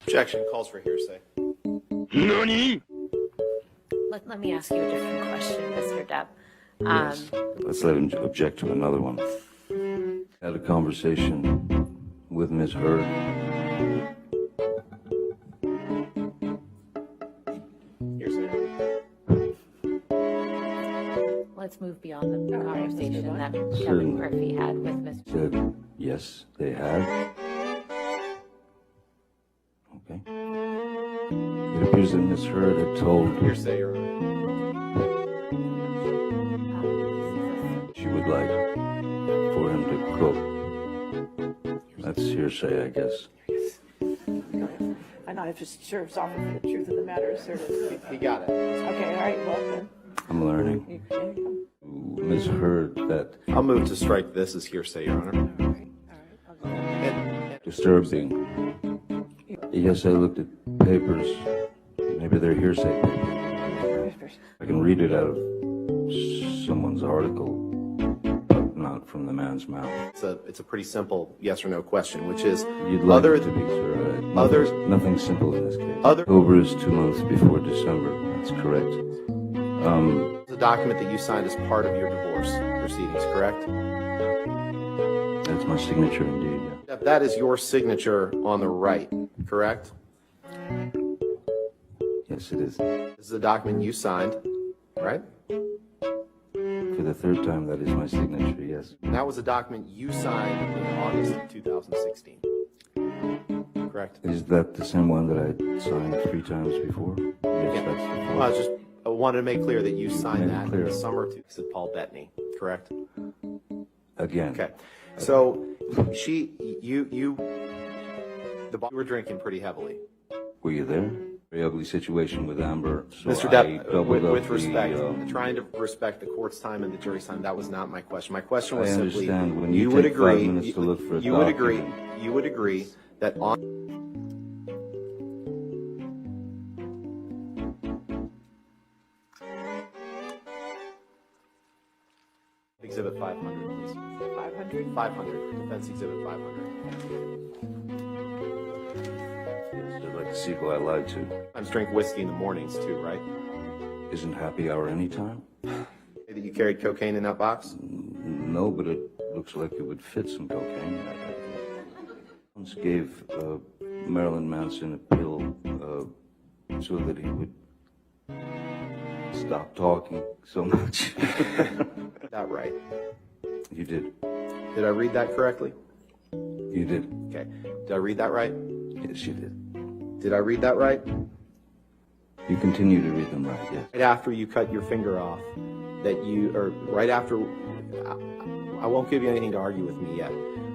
Objection calls for hearsay. NANI? Let me ask you a different question, Mr. Depp. Yes. Let's let him object to another one. Had a conversation with Ms. Heard. Hearsay. Let's move beyond the conversation that Kevin Certainly. Murphy had with Mr. Said, yes, they had. Okay. It appears that Ms. Heard had told Hearsay, Your Honor. she would like for him to cook. That's hearsay, I guess. I know, I'm just sure it's often for the truth of the matter asserted. He got it. Okay, all right, well then. I'm learning. Ms. Heard that I'll move to strike this as hearsay, Your Honor. disturbing. Yes, I looked at papers. Maybe they're hearsay papers. I can read it out of someone's article, but not from the man's mouth. It's a pretty simple yes or no question, which is You'd like other it to be, sir. others- Nothing simple in this case. Other- October is 2 months before December. That's correct. the document that you signed as part of your divorce proceedings, correct? That's my signature indeed, yeah. That is your signature on the right, correct? Yes, it is. This is the document you signed, right? For the third time, that is my signature, yes. And that was a document you signed in August of 2016, correct? Is that the same one that I signed 3 times before? Yes, Yeah. that's the Well, I wanted to make clear that you signed Made it that in clear. the summer of said Paul Bettany, correct? Again. Okay. So you were drinking pretty heavily. Were you there? Very ugly situation with Amber. So Mr. I Depp, doubled up with the, respect, trying to respect the court's time and the jury's time, that was not my question. My question was I simply, understand. When you would take agree, 5 minutes to look for a you would agree, document. you would agree that on Exhibit 500, please. 500? 500, Defense Exhibit 500. Yes, I'd like to see who I lied to. Sometimes drink whiskey in the mornings too, right? Isn't happy hour any time? Say that you carried cocaine in that box? No, but it looks like it would fit some cocaine. I once gave Marilyn Manson a pill so that he would stop talking so much. That right. You did. Did I read that correctly? You did. Okay. Did I read that right? Yes, you did. Did I read that right? You continue to read them right, yes. Right after you cut your finger off, that you, or right after, I won't give you anything to argue with me yet.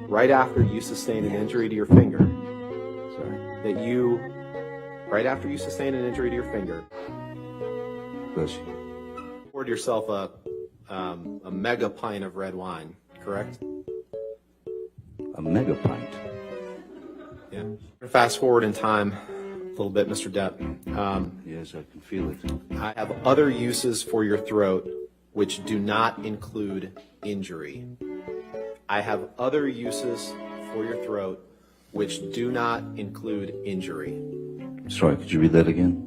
Right after you sustained an injury to your finger, Sorry. right after you sustained an injury to your finger, Bless you. poured yourself a mega pint of red wine, correct? A mega pint. Yeah. Fast forward in time a little bit, Mr. Depp. Yes, I can feel it. I have other uses for your throat which do not include injury. I have other uses for your throat which do not include injury. Sorry, could you read that again?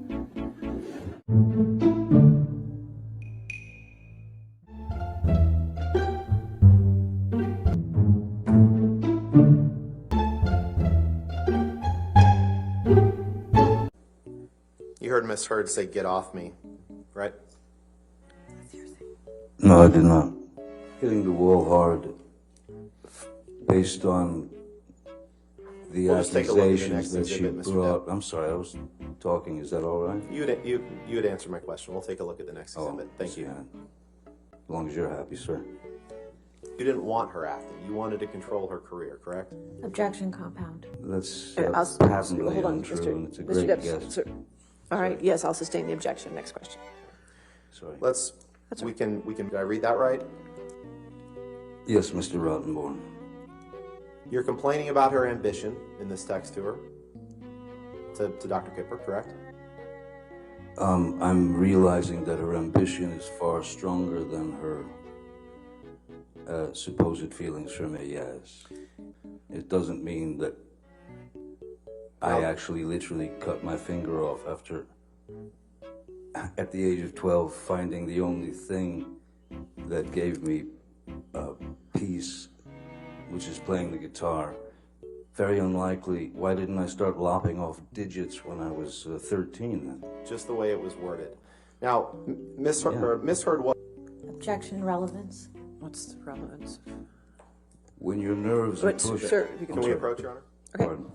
You heard Miss Heard say, "Get off me," right? No, I did not. Hitting the wall hard based on the We'll just take a look at the accusations next that she exhibit, Mr. brought. I'm sorry, I was talking. Is that all right? You had answered my question. We'll take a look at the next exhibit. Thank you. yeah. As long as you're happy, sir. You didn't want her acting. You wanted to control her career, correct? Objection compound. That's Hold patently on, untrue, and it's a Mr. great Depp. guess. Sir. All right, yes, I'll sustain the objection. Next question. Sorry. We can, did I read that right? Yes, Mr. Rottenborn. You're complaining about her ambition in this text to her, to Dr. Kipper, correct? I'm realizing that her ambition is far stronger than her supposed feelings for me, yes. It doesn't mean that I actually literally cut my finger off after, at the age of 12, finding the only thing that gave me peace, which is playing the guitar. Very unlikely. Why didn't I start lopping off digits when I was 13 then? Just the way it was worded. Now, misheard what? Objection, relevance. What's the relevance? When your nerves are But, pushed... sir, you Can can we approach, Your Honor? Okay. Pardon.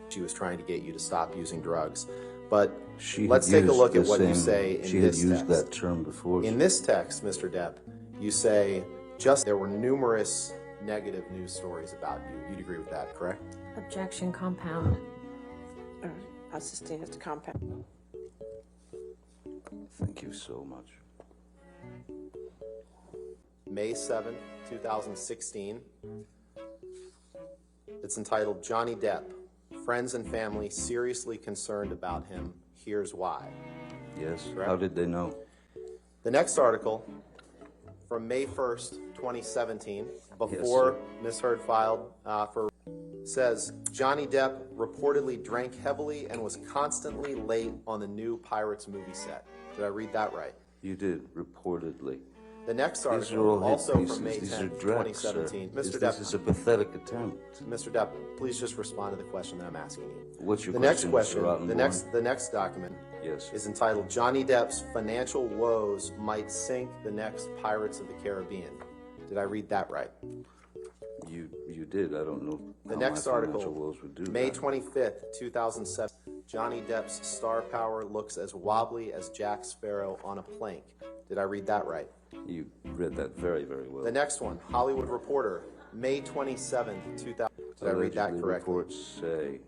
She was trying to get you to stop using drugs. But She let's had take a look used at what the you same- say in She had this used text. that term before. In this text, Mr. Depp, you say there were numerous negative news stories about you. You'd agree with that, correct? Objection, compound. All right. I'll sustain it to compound. Thank you so much. May 7th, 2016. It's entitled Johnny Depp. Friends and family seriously concerned about him. Here's why. Yes, Correct. how did they know? The next article from May 1st, 2017, before Ms. Heard filed says Johnny Depp reportedly drank heavily and was constantly late on the new Pirates movie set. Did I read that right? You did, reportedly. The next These are article, all hit also pieces. from May These 10th, are drags, sir. 2017. Mr. This is a Depp, pathetic attempt. Mr. Depp, please just respond to the question that I'm asking you. What's your The next question, Mr. question, the Rottenborn? next document Yes. is entitled Johnny Depp's financial woes might sink the next Pirates of the Caribbean. Did I read that right? You did. I don't know The how next my article, financial woes would do May that. 25th, 2007. Johnny Depp's star power looks as wobbly as Jack Sparrow on a plank. Did I read that right? You read that very, very well. The next one, Hollywood Reporter, May 27th, 2000. Did I read that Allegedly, correctly? reports say,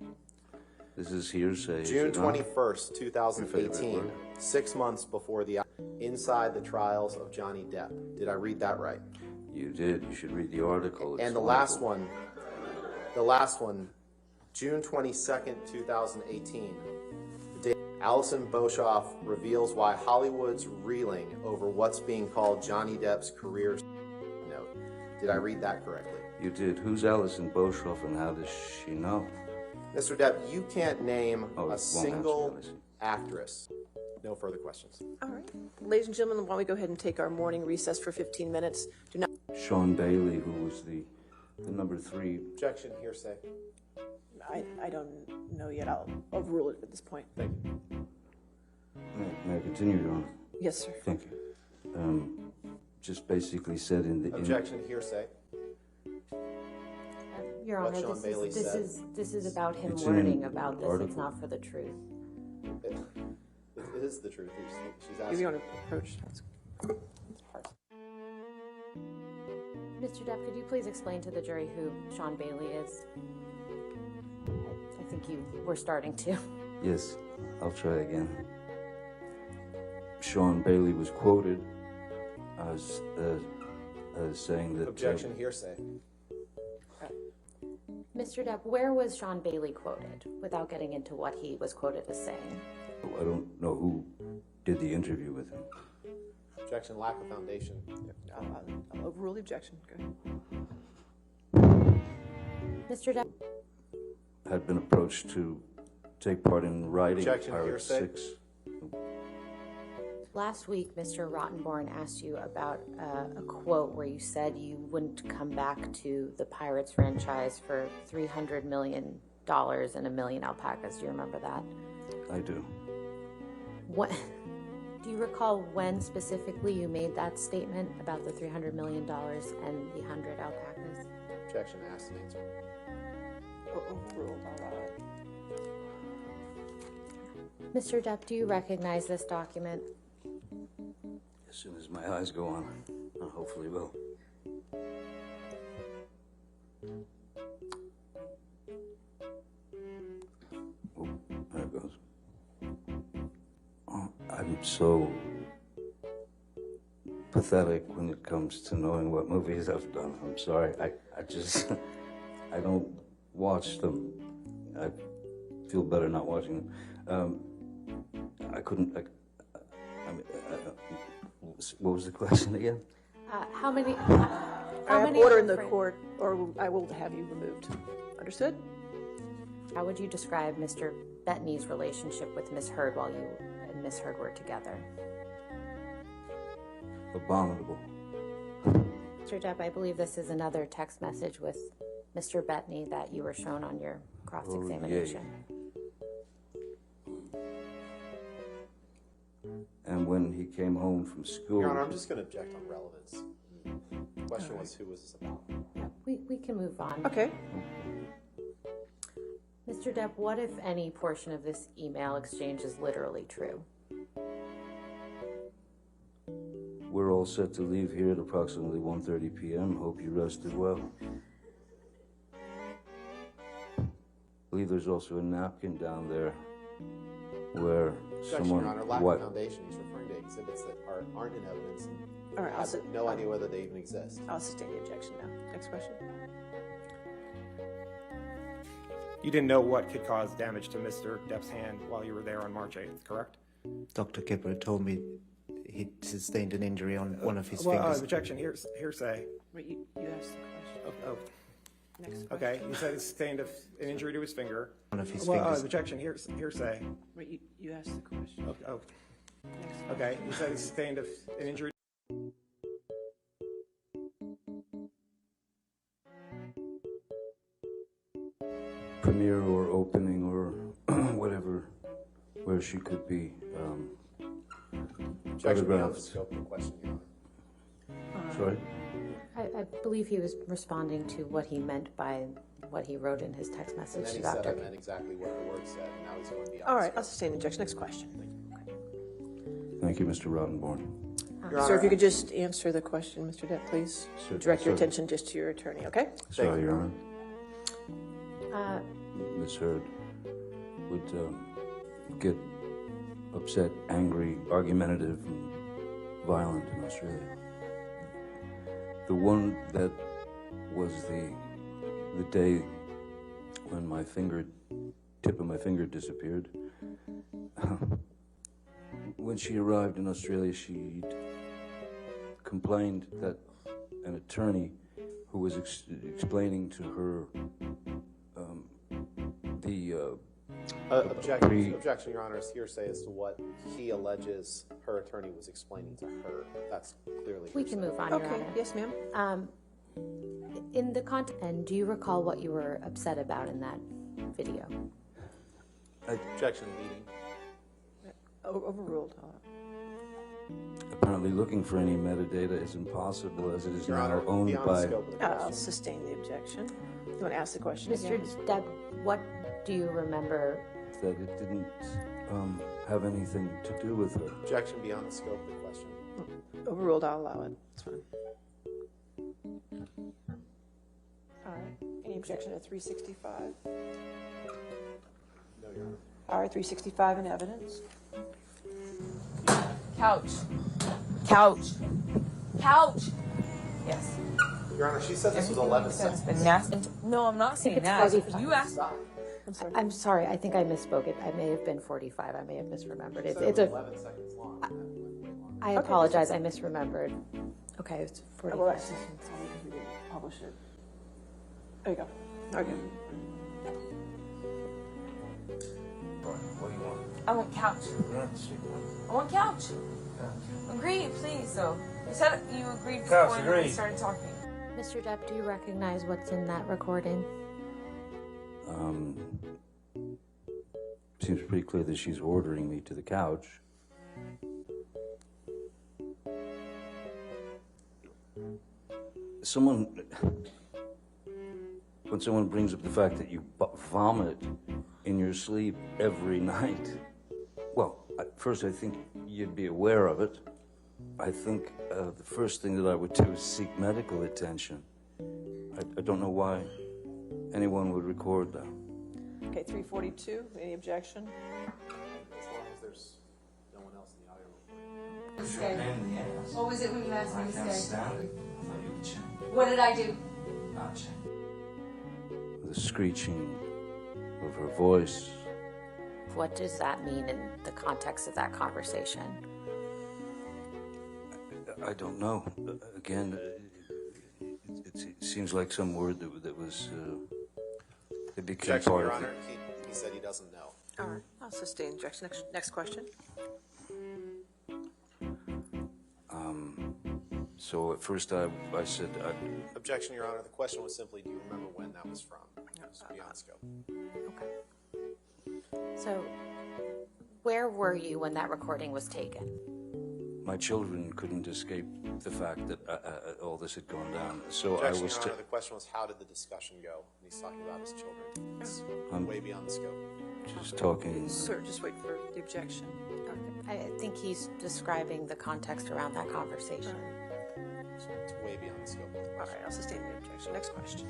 this is hearsay. is June it not? 21st, Your 2018, favorite word. 6 months before the Inside the Trials of Johnny Depp. Did I read that right? You did. You should read the article. It's And the wonderful. last one, June 22nd, 2018. The day Alison Boshoff reveals why Hollywood's reeling over what's being called Johnny Depp's career note. Did I read that correctly? You did. Who's Alison Boshoff and how does she know? Mr. Depp, you can't name Oh, it won't a single answer, I see. actress. No further questions. All right. Ladies and gentlemen, why don't we go ahead and take our morning recess for 15 minutes? Do not. Sean Bailey, who was the number 3. Objection, hearsay. I don't know yet. I'll overrule it at this point. Thank you. May I continue, Your Honor? Yes, sir. Thank you. Just basically said in the... Objection, hearsay. Your What Honor, Sean Bailey said. this is about him It's in learning an about this. article. It's not for the truth. It is the truth. She's If asking. you want to approach, that's hard. Mr. Depp, could you please explain to the jury who Sean Bailey is? I think you were starting to. Yes, I'll try again. Sean Bailey was quoted as saying that... Objection, hearsay. Mr. Depp, where was Sean Bailey quoted, without getting into what he was quoted as saying? I don't know who did the interview with him. Objection, lack of foundation. I'll overrule the objection. Go ahead. Mr. Depp, Had been approached to take part in writing Objection, Pirates hearsay. 6. last week Mr. Rottenborn asked you about a quote where you said you wouldn't come back to the Pirates franchise for $300 million and 1 million alpacas. Do you remember that? I do. What? Do you recall when specifically you made that statement about the $300 million and the 100 alpacas? Objection, asked and answered. Overruled. Mr. Depp, do you recognize this document? As soon as my eyes go on, I hopefully will. Oh, there it goes. Oh, I'm so pathetic when it comes to knowing what movies I've done. I'm sorry. I just, I don't watch them. I feel better not watching them. I couldn't, what was the question again? How many? I have order in the court, or I will have you removed. Understood? How would you describe Mr. Bettany's relationship with Miss Heard while you and Miss Heard were together? Abominable. Mr. Depp, I believe this is another text message with Mr. Bettany that you were shown on your cross-examination. And when he came home from school... Your Honor, I'm just going to object on relevance. The question was, who was this about? Yeah, we can move on. Okay. Mr. Depp, what if any portion of this email exchange is literally true? We're all set to leave here at approximately 1:30 p.m. Hope you rested well. I believe there's also a napkin down there where Objection, someone... Your Honor, lack of foundation. He's referring to exhibits that aren't in evidence. And All right, I have no idea whether they even exist. I'll sustain the objection now. Next question. You didn't know what could cause damage to Mr. Depp's hand while you were there on March 8th, correct? Dr. Kipper told me he sustained an injury on one of his Well, fingers. objection, hearsay. Wait, you asked the question. Oh, Next question. okay. You said he sustained an injury to his finger. One of his Well, fingers. objection, hearsay. Wait, you asked the question. Next. Okay. You said he sustained an injury. Premiere or opening or whatever, where she could be. Objection beyond the Photographs. scope of the question, Your Honor. Sorry? I believe he was responding to what he meant by what he wrote in his text And message then to he said Dr. I meant exactly what the word said, and now he's going beyond All the right, scope. I'll sustain the objection. Next question. Thank you, Mr. Rottenborn. Your Sir, Honor, if you could just answer the question, Mr. Depp, please. Sir, Direct your sir. attention just to your attorney, okay? Sorry, Your Honor. Uh, Miss Heard would get upset, angry, argumentative, and violent in Australia. The one that was the day when my tip of my finger disappeared. When she arrived in Australia, she complained that an attorney who was explaining to her Objection, Your Honor, is hearsay as to what he alleges her attorney was explaining to her. That's clearly we can hearsay. move on, Your Okay, Honor. yes, ma'am. In the content, and do you recall what you were upset about in that video? Objection, leading. Overruled. apparently looking for any metadata is impossible as it is Your now Honor, owned beyond the by... scope of the I'll question. sustain the objection. You want to ask the question Mr. again? Depp, what do you remember? that it didn't have anything to do with her. Objection beyond the scope of the question. Overruled, I'll allow it. It's fine. All right. Any objection to 365? No, Your Honor. All right, 365 in evidence. Couch. Couch. Couch. Yes. Your Honor, she said this was 11 That's seconds. been nasty. No, I'm not saying it's that. 45. You asked. I'm sorry. I'm sorry, I think I misspoke. It may have been 45. I may have misremembered. She said It's it was a. 11 seconds long. That went way longer. I apologize. I misremembered. Okay, it's 45. Well, that's just sorry because we didn't publish it. There you go. Okay. What do you want? I want couch. I want couch. Agree, please, though. You said you agreed before we started talking. Mr. Depp, do you recognize what's in that recording? Seems pretty clear that she's ordering me to the couch. When someone brings up the fact that you vomit in your sleep every night, well, first I think you'd be aware of it. I think the first thing that I would do is seek medical attention. I don't know why anyone would record that. Okay, 342. Any objection? As long as there's no one else in the audio recording. What was it when you asked me to stay? What did I do? The screeching of her voice. What does that mean in the context of that conversation? I don't know. Again, it seems like some word that was... it became Objection, part Your of Honor. it. He said he doesn't know. All right, I'll sustain the objection. Next question. So at first I said, Objection, Your Honor. The question was simply, do you remember when that was from? It's beyond scope. Okay. So, where were you when that recording was taken? my children couldn't escape the fact that all this had gone down. So Objection, I was. Your Honor, the question was, how did the discussion go? And he's talking about his children. It's way beyond the scope. Just talking. Sir, just wait for the objection. I think he's describing the context around that conversation. It's way beyond the scope. All right, I'll sustain the objection. Next question.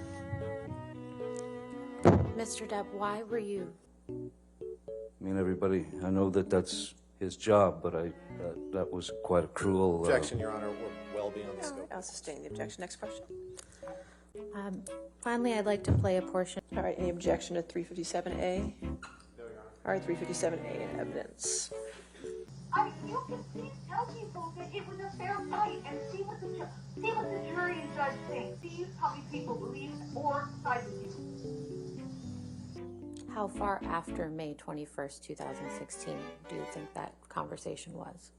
Mr. Depp, why were you... I mean, everybody, I know that that's his job, but that was quite a cruel... Objection, Your Honor, we're well beyond the scope. I'll sustain the objection. Next question. Finally, I'd like to play a portion... All right, any objection to 357A? No, Your Honor. All right, 357A in evidence. You can please tell people that it was a fair fight and see what the jury and judge think. See how many people believe or side with you. How far after May 21st, 2016 do you think that conversation was?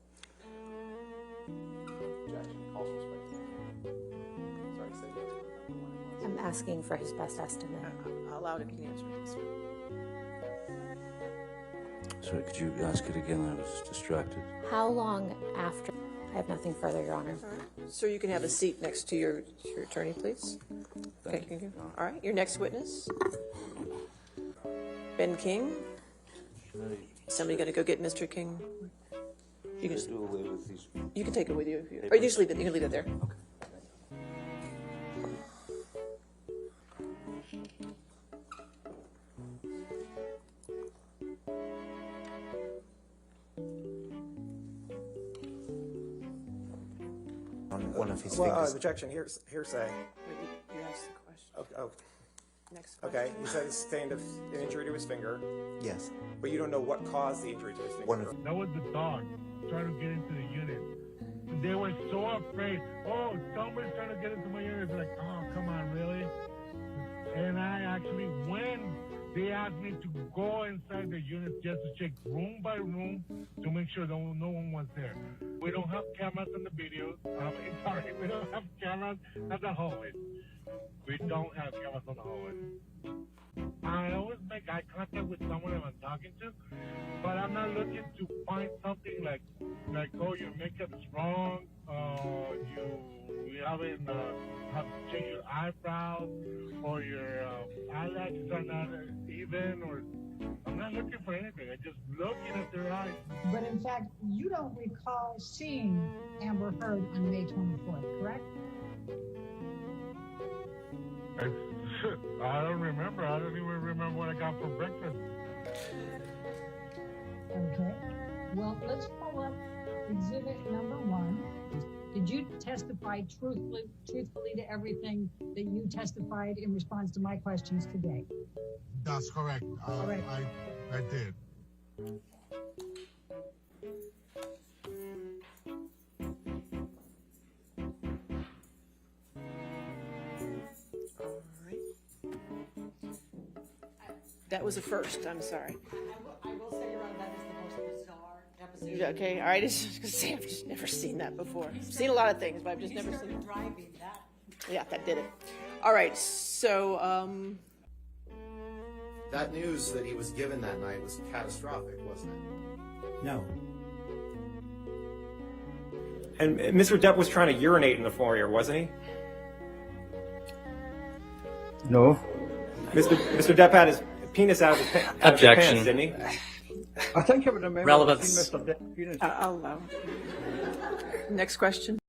Objection. Calls for speculation. Sorry, say again. I'm asking for his best estimate. I'll allow it if you can answer this. Sorry, could you ask it again? I was distracted. How long after... I have nothing further, Your Honor. All right. Sir, you can have a seat next to your attorney, please. Thank you. All right, your next witness. Ben King. Somebody going to go get Mr. King? You can just, Do away with these. you can take it with you if you, or you just leave it. You can leave it there. Okay. On one of his Well, fingers. objection, hearsay. Wait, you asked the question. Oh, Next question. okay. You said he sustained an injury to his finger, Yes. but you don't know what caused the injury to his finger. One of That was the dog trying to get into the unit. And they were so afraid. Oh, somebody's trying to get into my unit. It's like, oh, come on, really? And I actually, when they asked me to go inside the unit just to check room by room to make sure no one was there. We don't have cameras in the videos. Sorry, we don't have cameras at the hallway. We don't have cameras on the hallway. I always make eye contact with someone I'm talking to, but I'm not looking to find something like oh, your makeup's wrong, you haven't have to change your eyebrows, or your eyelashes are not even, or I'm not looking for anything. I'm just looking at their eyes. But in fact, you don't recall seeing Amber Heard on May 24th, correct? I don't remember. I don't even remember what I got for breakfast. Okay. Well, let's pull up exhibit number 1. Did you testify truthfully to everything that you testified in response to my questions today? That's correct. right. I did. All right. That was a first. I'm sorry. I will say, Your Honor, that is the most bizarre deposition. Okay. All right. I've just never seen that before. I've seen a lot of things, but I've just never seen it. Driving that. Yeah, that did it. All right. So, That news that he was given that night was catastrophic, wasn't it? no. And Mr. Depp was trying to urinate in the foyer, wasn't he? No. Mr. Depp had his penis out of his Objection. pants, didn't he? I think I would remember Relevance. seeing Mr. Depp. I'll allow it. Next question.